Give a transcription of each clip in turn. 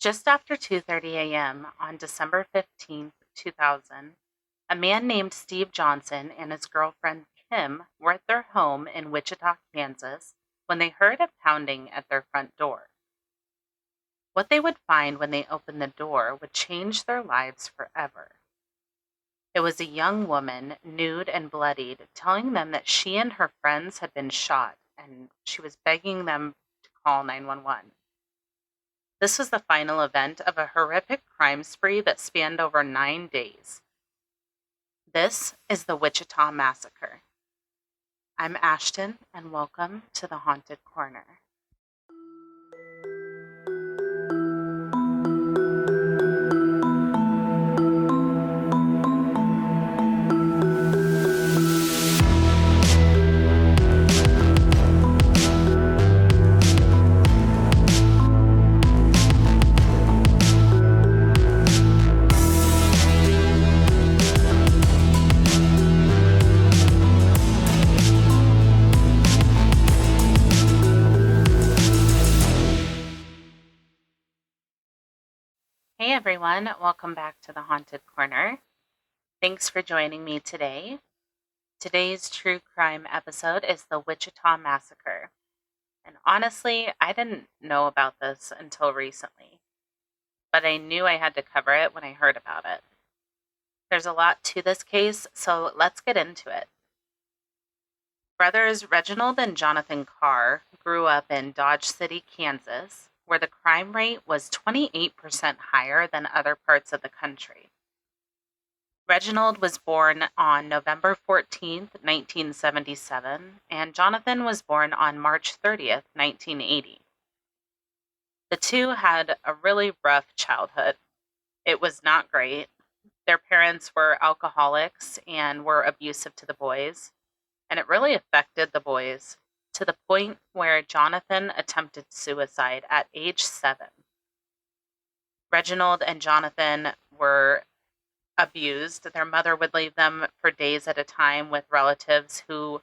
Just after 2:30 a.m. on December 15th, 2000, a man named Steve Johnson and his girlfriend Kim were at their home in Wichita, Kansas, when they heard a pounding at their front door. What they would find when they opened the door would change their lives forever. It was a young woman, nude and bloodied, telling them that she and her friends had been shot and she was begging them to call 911. This was the final event of a horrific crime spree that spanned over 9 days. This is the Wichita Massacre. I'm Ashton, and welcome to the Haunted Corner. Hey everyone, welcome back to the Haunted Corner. Thanks for joining me today. Today's true crime episode is the Wichita Massacre. And honestly, I didn't know about this until recently, but I knew I had to cover it when I heard about it. There's a lot to this case, so let's get into it. Brothers Reginald and Jonathan Carr grew up in Dodge City, Kansas, where the crime rate was 28% higher than other parts of the country. Reginald was born on November 14th, 1977, and Jonathan was born on March 30th, 1980. The two had a really rough childhood. It was not great. Their parents were alcoholics and were abusive to the boys, and it really affected the boys to the point where Jonathan attempted suicide at age 7. Reginald and Jonathan were abused. Their mother would leave them for days at a time with relatives who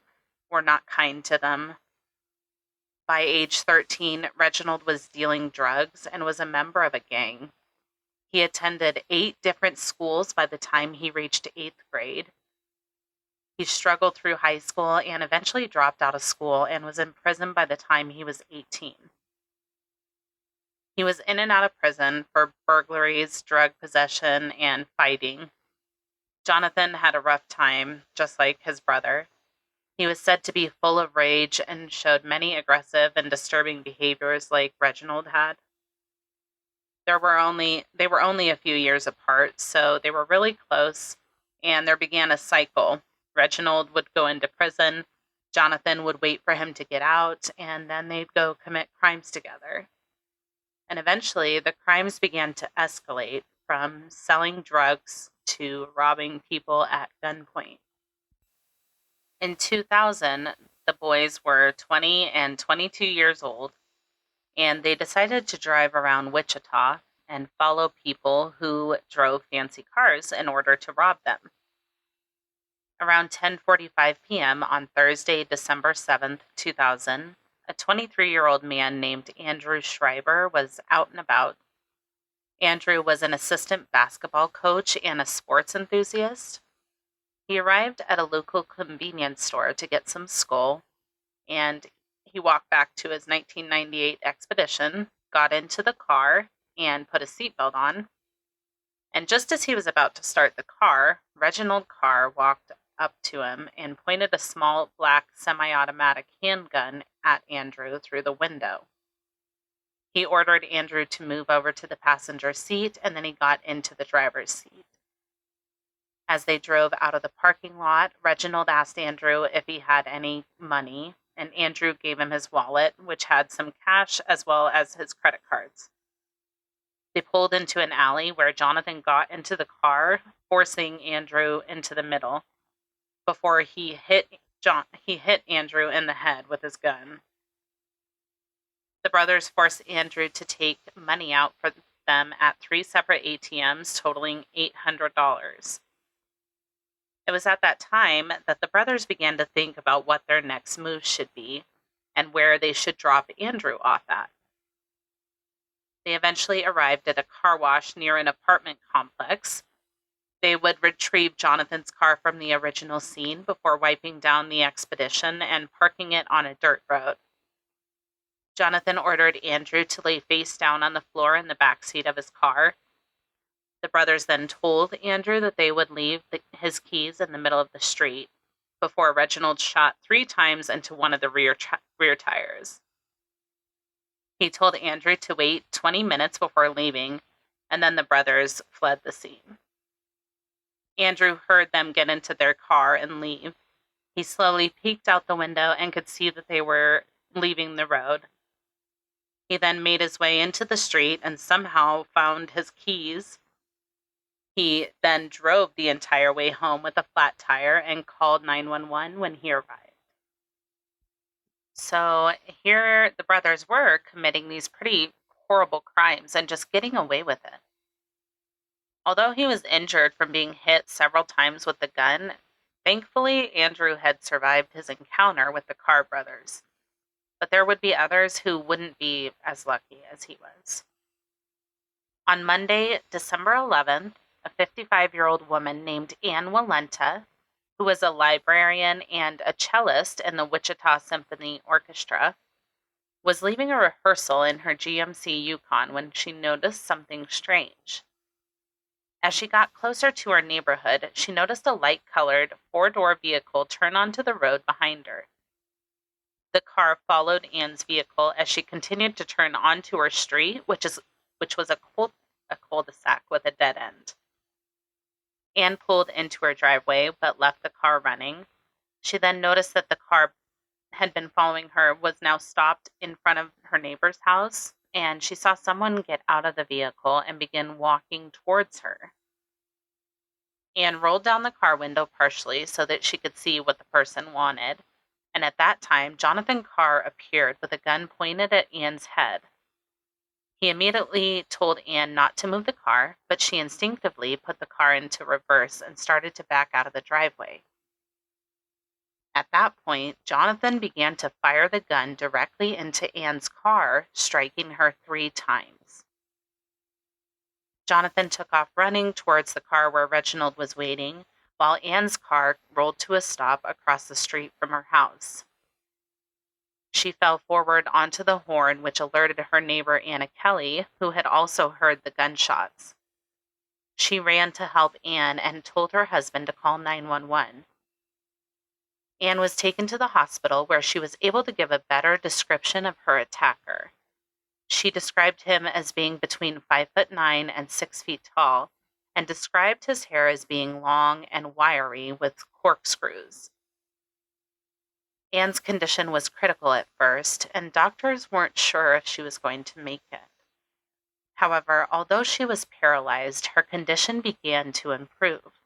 were not kind to them. By age 13, Reginald was dealing drugs and was a member of a gang. He attended 8 different schools by the time he reached 8th grade. He struggled through high school and eventually dropped out of school and was in prison by the time he was 18. He was in and out of prison for burglaries, drug possession, and fighting. Jonathan had a rough time, just like his brother. He was said to be full of rage and showed many aggressive and disturbing behaviors like Reginald had. They were only a few years apart, so they were really close, and there began a cycle. Reginald would go into prison, Jonathan would wait for him to get out, and then they'd go commit crimes together. And eventually, the crimes began to escalate from selling drugs to robbing people at gunpoint. In 2000, the boys were 20 and 22 years old, and they decided to drive around Wichita and follow people who drove fancy cars in order to rob them. Around 10:45 p.m. on Thursday, December 7th, 2000, a 23-year-old man named Andrew Schreiber was out and about. Andrew was an assistant basketball coach and a sports enthusiast. He arrived at a local convenience store to get some Skull, and he walked back to his 1998 Expedition, got into the car, and put a seatbelt on. And just as he was about to start the car, Reginald Carr walked up to him and pointed a small black semi-automatic handgun at Andrew through the window. He ordered Andrew to move over to the passenger seat, and then he got into the driver's seat. As they drove out of the parking lot, Reginald asked Andrew if he had any money, and Andrew gave him his wallet, which had some cash as well as his credit cards. They pulled into an alley where Jonathan got into the car, forcing Andrew into the middle before he hit Andrew in the head with his gun. The brothers forced Andrew to take money out for them at 3 separate ATMs, totaling $800. It was at that time that the brothers began to think about what their next move should be and where they should drop Andrew off at. They eventually arrived at a car wash near an apartment complex. They would retrieve Jonathan's car from the original scene before wiping down the Expedition and parking it on a dirt road. Jonathan ordered Andrew to lay face down on the floor in the back seat of his car. The brothers then told Andrew that they would leave his keys in the middle of the street before Reginald shot 3 times into one of the rear tires. He told Andrew to wait 20 minutes before leaving, and then the brothers fled the scene. Andrew heard them get into their car and leave. He slowly peeked out the window and could see that they were leaving the road. He then made his way into the street and somehow found his keys. He then drove the entire way home with a flat tire and called 911 when he arrived. So here the brothers were committing these pretty horrible crimes and just getting away with it. Although he was injured from being hit several times with the gun, thankfully Andrew had survived his encounter with the Carr brothers. But there would be others who wouldn't be as lucky as he was. On Monday, December 11th, a 55-year-old woman named Ann Walenta, who was a librarian and a cellist in the Wichita Symphony Orchestra, was leaving a rehearsal in her GMC Yukon when she noticed something strange. As she got closer to her neighborhood, she noticed a light-colored 4-door vehicle turn onto the road behind her. The car followed Ann's vehicle as she continued to turn onto her street, which was a cul-de-sac with a dead end. Ann pulled into her driveway but left the car running. She then noticed that the car had been following her was now stopped in front of her neighbor's house, and she saw someone get out of the vehicle and begin walking towards her. Ann rolled down the car window partially so that she could see what the person wanted, and at that time, Jonathan Carr appeared with a gun pointed at Ann's head. He immediately told Ann not to move the car, but she instinctively put the car into reverse and started to back out of the driveway. At that point, Jonathan began to fire the gun directly into Ann's car, striking her 3 times. Jonathan took off running towards the car where Reginald was waiting, while Ann's car rolled to a stop across the street from her house. She fell forward onto the horn, which alerted her neighbor Anna Kelly, who had also heard the gunshots. She ran to help Ann and told her husband to call 911. Ann was taken to the hospital where she was able to give a better description of her attacker. She described him as being between 5'9" and 6 feet tall, and described his hair as being long and wiry with corkscrews. Ann's condition was critical at first, and doctors weren't sure if she was going to make it. However, although she was paralyzed, her condition began to improve.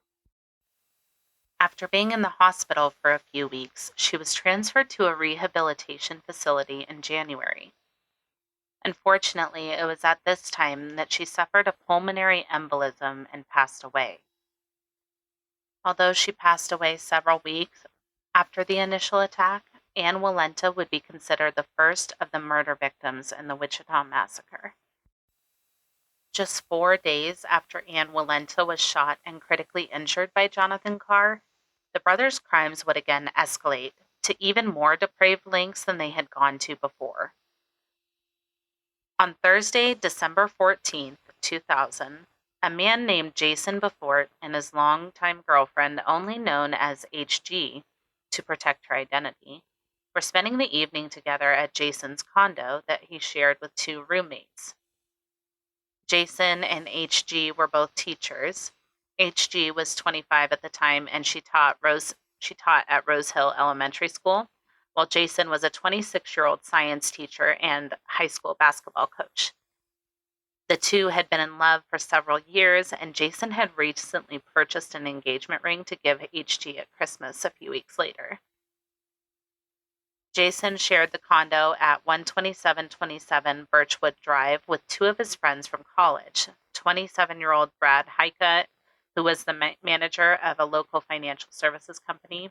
After being in the hospital for a few weeks, she was transferred to a rehabilitation facility in January. Unfortunately, it was at this time that she suffered a pulmonary embolism and passed away. Although she passed away several weeks after the initial attack, Ann Walenta would be considered the first of the murder victims in the Wichita Massacre. Just 4 days after Ann Walenta was shot and critically injured by Jonathan Carr, the brothers' crimes would again escalate to even more depraved lengths than they had gone to before. On Thursday, December 14th, 2000, a man named Jason Beaufort and his longtime girlfriend, only known as HG to protect her identity, were spending the evening together at Jason's condo that he shared with 2 roommates. Jason and HG were both teachers. HG was 25 at the time, and she taught at Rose Hill Elementary School, while Jason was a 26-year-old science teacher and high school basketball coach. The 2 had been in love for several years, and Jason had recently purchased an engagement ring to give HG at Christmas a few weeks later. Jason shared the condo at 12727 Birchwood Drive with 2 of his friends from college, 27-year-old Brad Heika, who was the manager of a local financial services company,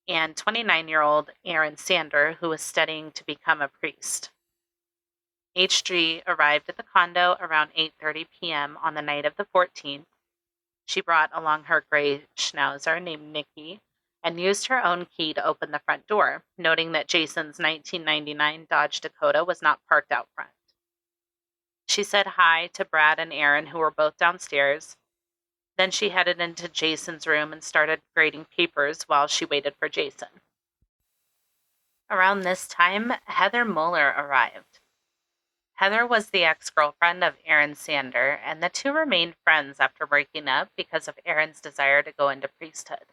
and 29-year-old Aaron Sander, who was studying to become a priest. HG arrived at the condo around 8:30 p.m. on the night of the 14th. She brought along her gray schnauzer named Nikki and used her own key to open the front door, noting that Jason's 1999 Dodge Dakota was not parked out front. She said hi to Brad and Aaron, who were both downstairs. Then she headed into Jason's room and started grading papers while she waited for Jason. Around this time, Heather Muller arrived. Heather was the ex-girlfriend of Aaron Sander, and the two remained friends after breaking up because of Aaron's desire to go into priesthood.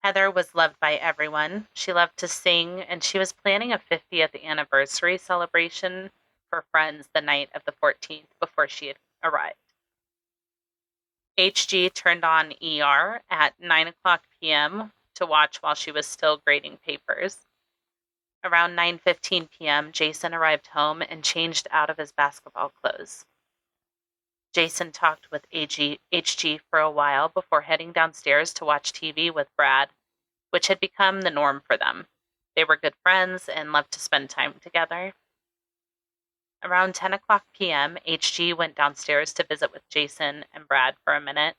Heather was loved by everyone. She loved to sing, and she was planning a 50th anniversary celebration for friends the night of the 14th before she had arrived. HG turned on ER at 9 o'clock p.m. to watch while she was still grading papers. Around 9:15 p.m., Jason arrived home and changed out of his basketball clothes. Jason talked with HG for a while before heading downstairs to watch TV with Brad, which had become the norm for them. They were good friends and loved to spend time together. Around 10 o'clock p.m., HG went downstairs to visit with Jason and Brad for a minute.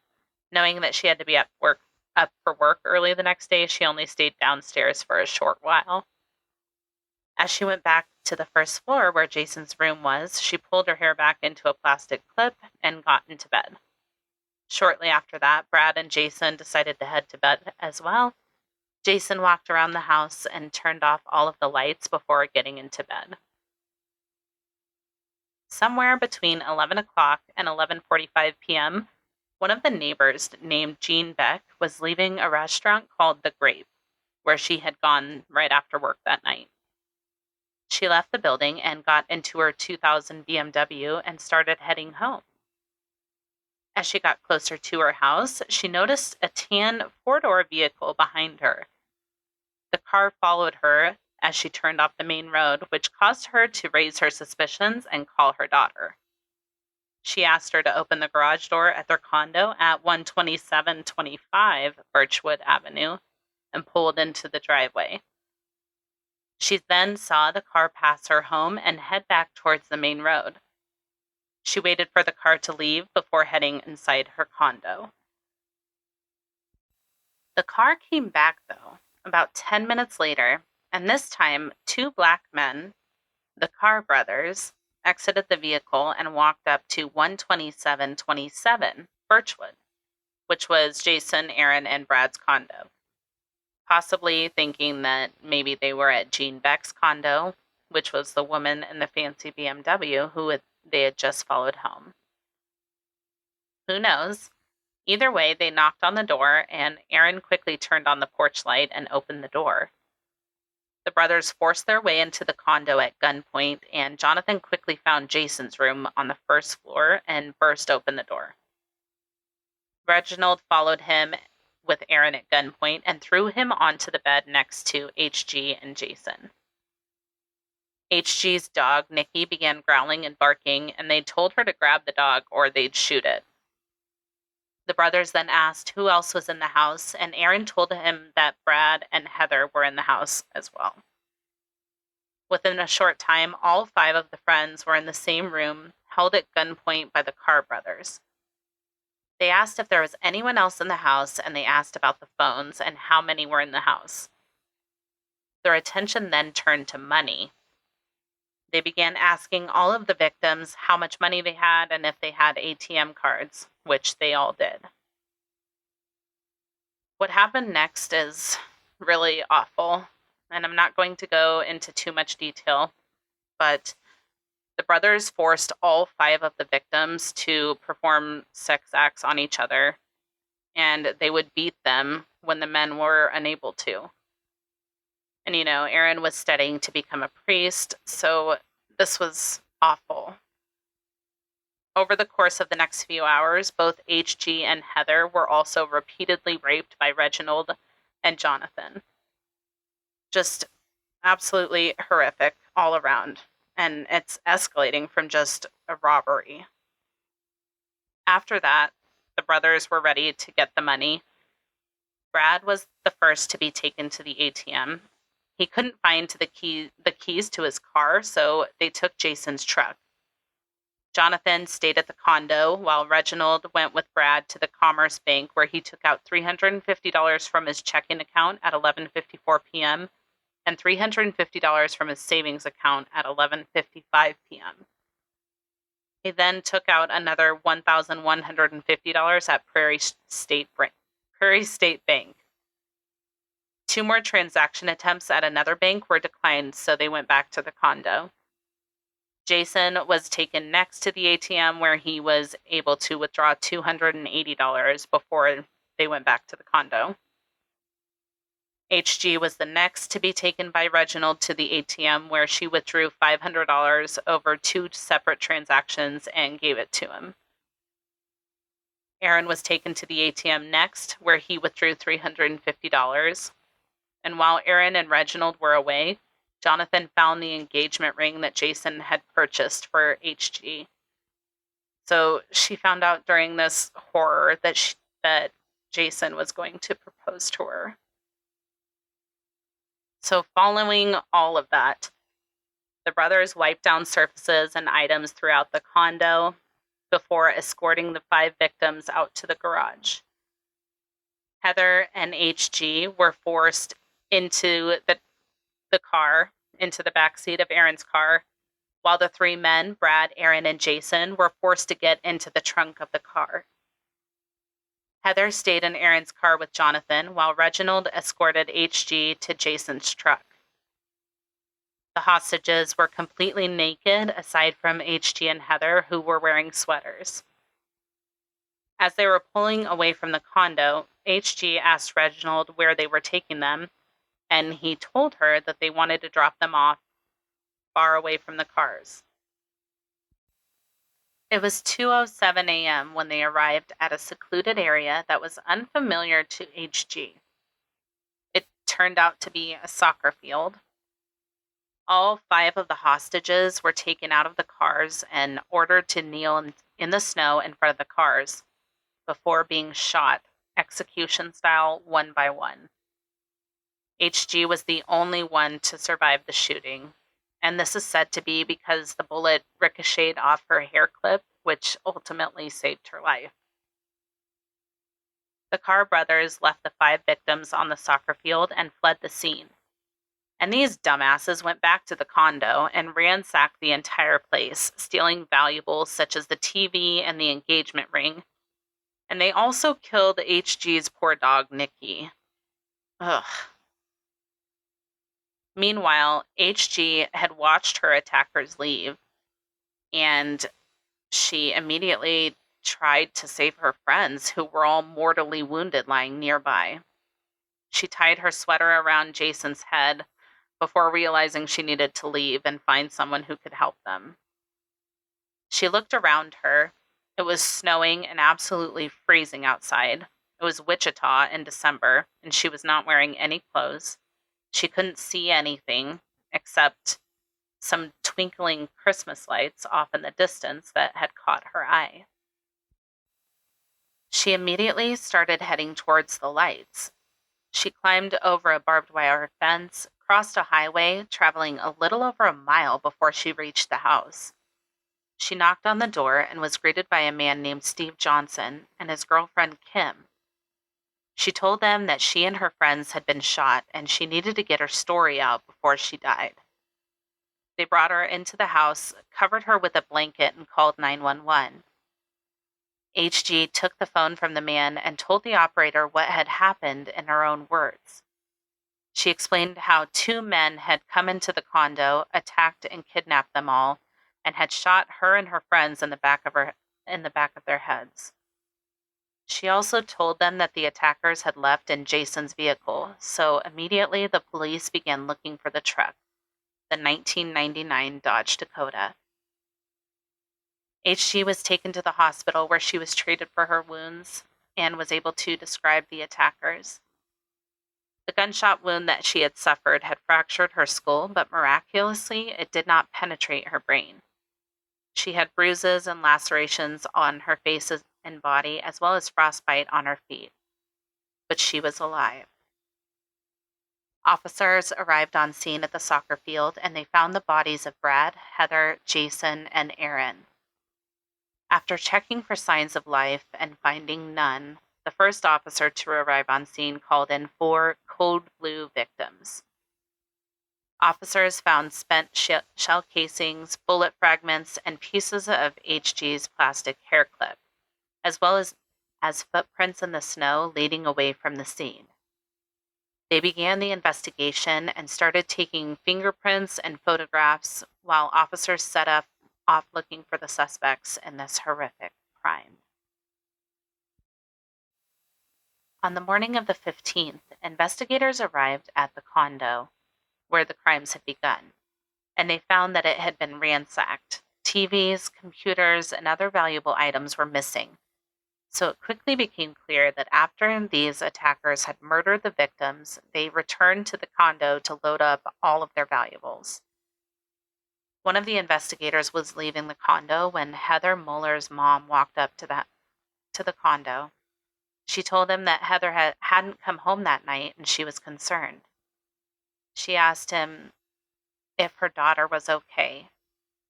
Knowing that she had to be up for work early the next day, she only stayed downstairs for a short while. As she went back to the first floor where Jason's room was, she pulled her hair back into a plastic clip and got into bed. Shortly after that, Brad and Jason decided to head to bed as well. Jason walked around the house and turned off all of the lights before getting into bed. Somewhere between 11 o'clock and 11:45 p.m., one of the neighbors named Jean Beck was leaving a restaurant called The Grape, where she had gone right after work that night. She left the building and got into her 2000 BMW and started heading home. As she got closer to her house, she noticed a tan four-door vehicle behind her. The car followed her as she turned off the main road, which caused her to raise her suspicions and call her daughter. She asked her to open the garage door at their condo at 12725 Birchwood Avenue and pulled into the driveway. She then saw the car pass her home and head back towards the main road. She waited for the car to leave before heading inside her condo. The car came back, though, about 10 minutes later, and this time 2 black men, the Carr brothers, exited the vehicle and walked up to 12727 Birchwood, which was Jason, Aaron, and Brad's condo. Possibly thinking that maybe they were at Jean Beck's condo, which was the woman in the fancy BMW they had just followed home. Who knows? Either way, they knocked on the door, and Aaron quickly turned on the porch light and opened the door. The brothers forced their way into the condo at gunpoint, and Jonathan quickly found Jason's room on the first floor and burst open the door. Reginald followed him with Aaron at gunpoint and threw him onto the bed next to HG and Jason. HG's dog, Nikki, began growling and barking, and they told her to grab the dog or they'd shoot it. The brothers then asked who else was in the house, and Aaron told him that Brad and Heather were in the house as well. Within a short time, all 5 of the friends were in the same room, held at gunpoint by the Carr brothers. They asked if there was anyone else in the house, and they asked about the phones and how many were in the house. Their attention then turned to money. They began asking all of the victims how much money they had and if they had ATM cards, which they all did. What happened next is really awful, and I'm not going to go into too much detail, but the brothers forced all 5 of the victims to perform sex acts on each other, and they would beat them when the men were unable to. And, Aaron was studying to become a priest, so this was awful. Over the course of the next few hours, both HG and Heather were also repeatedly raped by Reginald and Jonathan. Just absolutely horrific all around. And it's escalating from just a robbery. After that, the brothers were ready to get the money. Brad was the first to be taken to the ATM. He couldn't find the keys to his car, so they took Jason's truck. Jonathan stayed at the condo while Reginald went with Brad to the Commerce Bank, where he took out $350 from his checking account at 11:54 p.m. and $350 from his savings account at 11:55 p.m. He then took out another $1,150 at Prairie State Bank. 2 more transaction attempts at another bank were declined, so they went back to the condo. Jason was taken next to the ATM, where he was able to withdraw $280 before they went back to the condo. HG was the next to be taken by Reginald to the ATM, where she withdrew $500 over 2 separate transactions and gave it to him. Aaron was taken to the ATM next, where he withdrew $350. And while Aaron and Reginald were away, Jonathan found the engagement ring that Jason had purchased for HG. So she found out during this horror that Jason was going to propose to her. So following all of that, the brothers wiped down surfaces and items throughout the condo before escorting the 5 victims out to the garage. Heather and HG were forced into the car, into the backseat of Aaron's car, while the 3 men, Brad, Aaron, and Jason, were forced to get into the trunk of the car. Heather stayed in Aaron's car with Jonathan, while Reginald escorted HG to Jason's truck. The hostages were completely naked, aside from HG and Heather, who were wearing sweaters. As they were pulling away from the condo, HG asked Reginald where they were taking them, and he told her that they wanted to drop them off far away from the cars. It was 2:07 a.m. when they arrived at a secluded area that was unfamiliar to HG. It turned out to be a soccer field. All 5 of the hostages were taken out of the cars and ordered to kneel in the snow in front of the cars before being shot, execution style, one by one. HG was the only one to survive the shooting, and this is said to be because the bullet ricocheted off her hair clip, which ultimately saved her life. The Carr brothers left the 5 victims on the soccer field and fled the scene. And these dumbasses went back to the condo and ransacked the entire place, stealing valuables such as the TV and the engagement ring. And they also killed HG's poor dog, Nikki. Ugh. Meanwhile, HG had watched her attackers leave, and she immediately tried to save her friends, who were all mortally wounded lying nearby. She tied her sweater around Jason's head before realizing she needed to leave and find someone who could help them. She looked around her. It was snowing and absolutely freezing outside. It was Wichita in December, and she was not wearing any clothes. She couldn't see anything except some twinkling Christmas lights off in the distance that had caught her eye. She immediately started heading towards the lights. She climbed over a barbed wire fence, crossed a highway, traveling a little over a mile before she reached the house. She knocked on the door and was greeted by a man named Steve Johnson and his girlfriend, Kim. She told them that she and her friends had been shot and she needed to get her story out before she died. They brought her into the house, covered her with a blanket, and called 911. HG took the phone from the man and told the operator what had happened in her own words. She explained how 2 men had come into the condo, attacked and kidnapped them all, and had shot her and her friends in the back of their heads. She also told them that the attackers had left in Jason's vehicle, so immediately the police began looking for the truck, the 1999 Dodge Dakota. HG was taken to the hospital where she was treated for her wounds and was able to describe the attackers. The gunshot wound that she had suffered had fractured her skull, but miraculously it did not penetrate her brain. She had bruises and lacerations on her face and body, as well as frostbite on her feet. But she was alive. Officers arrived on scene at the soccer field and they found the bodies of Brad, Heather, Jason, and Aaron. After checking for signs of life and finding none, the first officer to arrive on scene called in 4 code blue victims. Officers found spent shell casings, bullet fragments, and pieces of HG's plastic hair clip, as well as footprints in the snow leading away from the scene. They began the investigation and started taking fingerprints and photographs while officers set off looking for the suspects in this horrific crime. On the morning of the 15th, investigators arrived at the condo where the crimes had begun, and they found that it had been ransacked. TVs, computers, and other valuable items were missing. So it quickly became clear that after these attackers had murdered the victims, they returned to the condo to load up all of their valuables. One of the investigators was leaving the condo when Heather Muller's mom walked up to the condo. She told him that Heather hadn't come home that night and she was concerned. She asked him if her daughter was okay,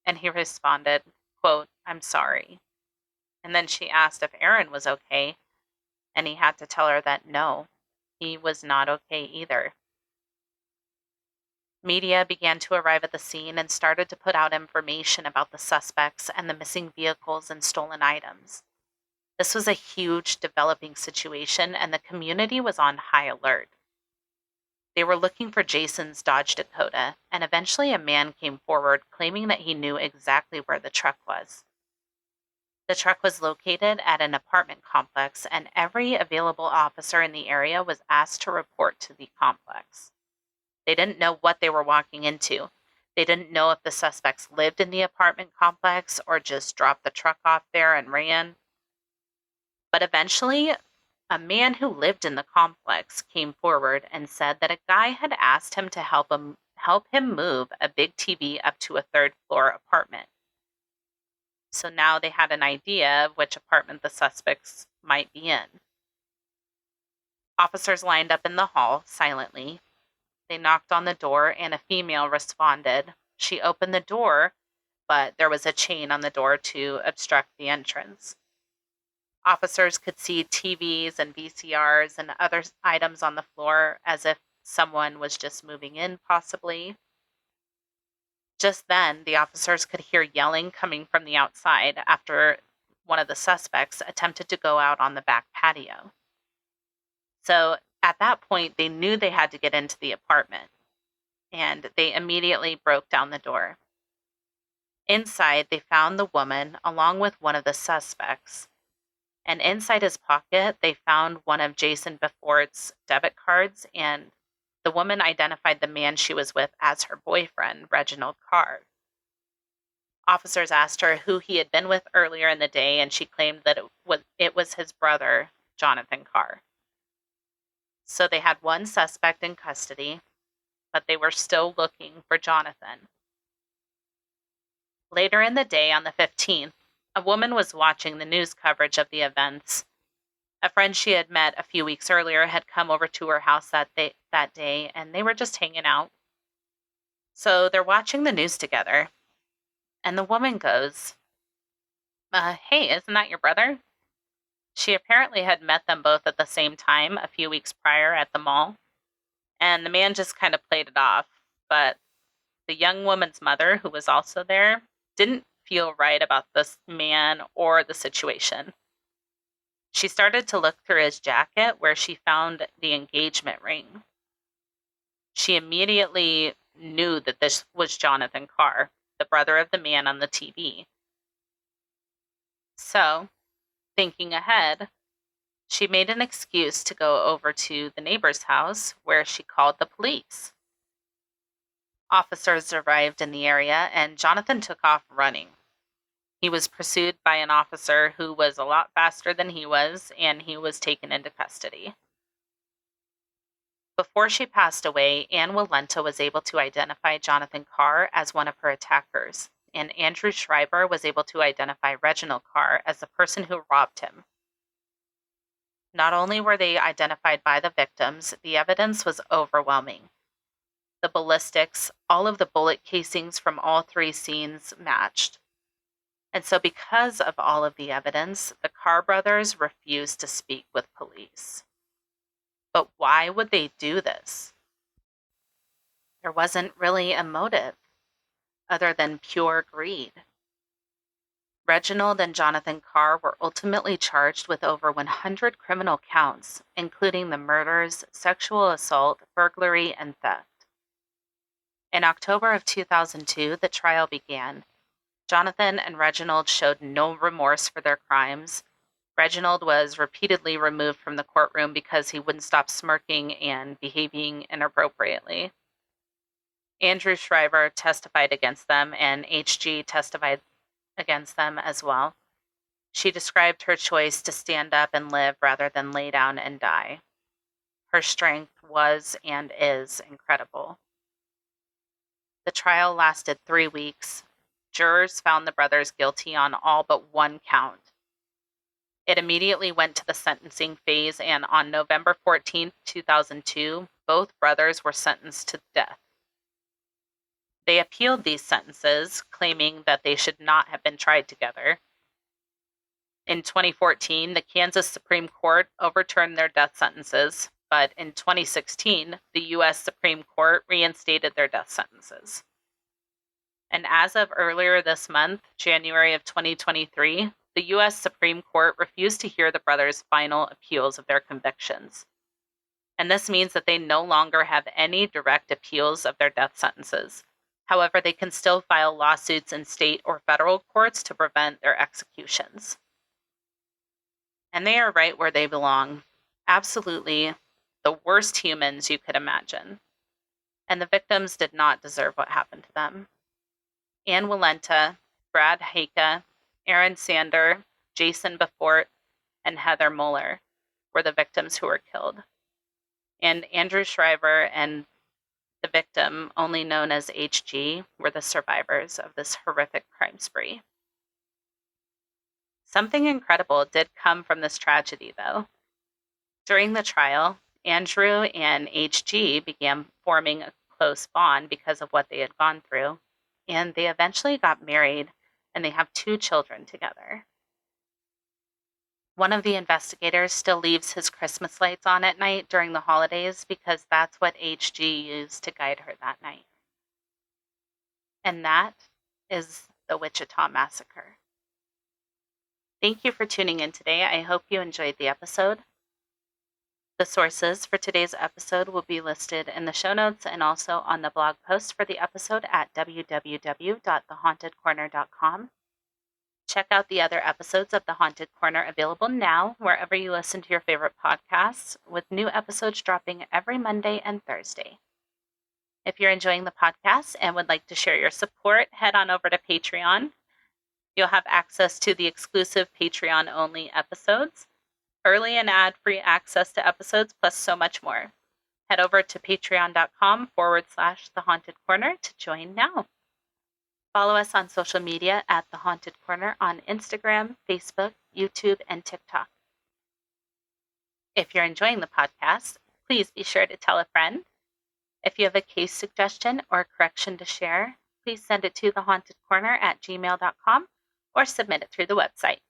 and he responded, quote, "I'm sorry." And then she asked if Aaron was okay, and he had to tell her that no, he was not okay either. Media began to arrive at the scene and started to put out information about the suspects and the missing vehicles and stolen items. This was a huge developing situation, and the community was on high alert. They were looking for Jason's Dodge Dakota, and eventually a man came forward claiming that he knew exactly where the truck was. The truck was located at an apartment complex, and every available officer in the area was asked to report to the complex. They didn't know what they were walking into. They didn't know if the suspects lived in the apartment complex or just dropped the truck off there and ran. But eventually, a man who lived in the complex came forward and said that a guy had asked him to help him move a big TV up to a third-floor apartment. So now they had an idea of which apartment the suspects might be in. Officers lined up in the hall silently. They knocked on the door and a female responded. She opened the door, but there was a chain on the door to obstruct the entrance. Officers could see TVs and VCRs and other items on the floor as if someone was just moving in, possibly. Just then, the officers could hear yelling coming from the outside after one of the suspects attempted to go out on the back patio. So at that point, they knew they had to get into the apartment, and they immediately broke down the door. Inside, they found the woman along with one of the suspects, and inside his pocket, they found one of Jason Befort's debit cards, and the woman identified the man she was with as her boyfriend, Reginald Carr. Officers asked her who he had been with earlier in the day, and she claimed that it was his brother, Jonathan Carr. So they had one suspect in custody, but they were still looking for Jonathan. Later in the day, on the 15th, a woman was watching the news coverage of the events. A friend she had met a few weeks earlier had come over to her house that day, and they were just hanging out. So they're watching the news together, and the woman goes, "Hey, isn't that your brother?" She apparently had met them both at the same time a few weeks prior at the mall, and the man just kind of played it off, but the young woman's mother, who was also there, didn't feel right about this man or the situation. She started to look through his jacket where she found the engagement ring. She immediately knew that this was Jonathan Carr, the brother of the man on the TV. So, thinking ahead, she made an excuse to go over to the neighbor's house where she called the police. Officers arrived in the area and Jonathan took off running. He was pursued by an officer who was a lot faster than he was, and he was taken into custody. Before she passed away, Ann Walenta was able to identify Jonathan Carr as one of her attackers, and Andrew Schreiber was able to identify Reginald Carr as the person who robbed him. Not only were they identified by the victims, the evidence was overwhelming. the ballistics, all of the bullet casings from all three scenes matched. And so because of all of the evidence, the Carr brothers refused to speak with police. But why would they do this? There wasn't really a motive other than pure greed. Reginald and Jonathan Carr were ultimately charged with over 100 criminal counts, including the murders, sexual assault, burglary, and theft. In October of 2002, the trial began. Jonathan and Reginald showed no remorse for their crimes. Reginald was repeatedly removed from the courtroom because he wouldn't stop smirking and behaving inappropriately. Andrew Shriver testified against them, and HG testified against them as well. She described her choice to stand up and live rather than lay down and die. Her strength was and is incredible. The trial lasted 3 weeks. Jurors found the brothers guilty on all but one count. It immediately went to the sentencing phase, and on November 14, 2002, both brothers were sentenced to death. They appealed these sentences, claiming that they should not have been tried together. In 2014, the Kansas Supreme Court overturned their death sentences, but in 2016, the U.S. Supreme Court reinstated their death sentences. And as of earlier this month, January of 2023, the U.S. Supreme Court refused to hear the brothers' final appeals of their convictions. And this means that they no longer have any direct appeals of their death sentences. However, they can still file lawsuits in state or federal courts to prevent their executions. And they are right where they belong. Absolutely the worst humans you could imagine. And the victims did not deserve what happened to them. Ann Walenta, Brad Haika, Aaron Sander, Jason Befort, and Heather Muller were the victims who were killed. And Andrew Shriver and the victim, only known as HG, were the survivors of this horrific crime spree. Something incredible did come from this tragedy, though. During the trial, Andrew and HG began forming a close bond because of what they had gone through, and they eventually got married, and they have 2 children together. One of the investigators still leaves his Christmas lights on at night during the holidays because that's what HG used to guide her that night. And that is the Wichita Massacre. Thank you for tuning in today. I hope you enjoyed the episode. The sources for today's episode will be listed in the show notes and also on the blog post for the episode at www.thehauntedcorner.com. Check out the other episodes of The Haunted Corner available now wherever you listen to your favorite podcasts, with new episodes dropping every Monday and Thursday. If you're enjoying the podcast and would like to share your support, head on over to Patreon. You'll have access to the exclusive Patreon-only episodes, early and ad-free access to episodes, plus so much more. Head over to patreon.com/The Haunted Corner to join now. Follow us on social media at The Haunted Corner on Instagram, Facebook, YouTube, and TikTok. If you're enjoying the podcast, please be sure to tell a friend. If you have a case suggestion or correction to share, please send it to thehauntedcorner@gmail.com or submit it through the website.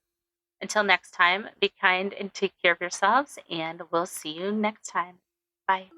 Until next time, be kind and take care of yourselves, and we'll see you next time. Bye.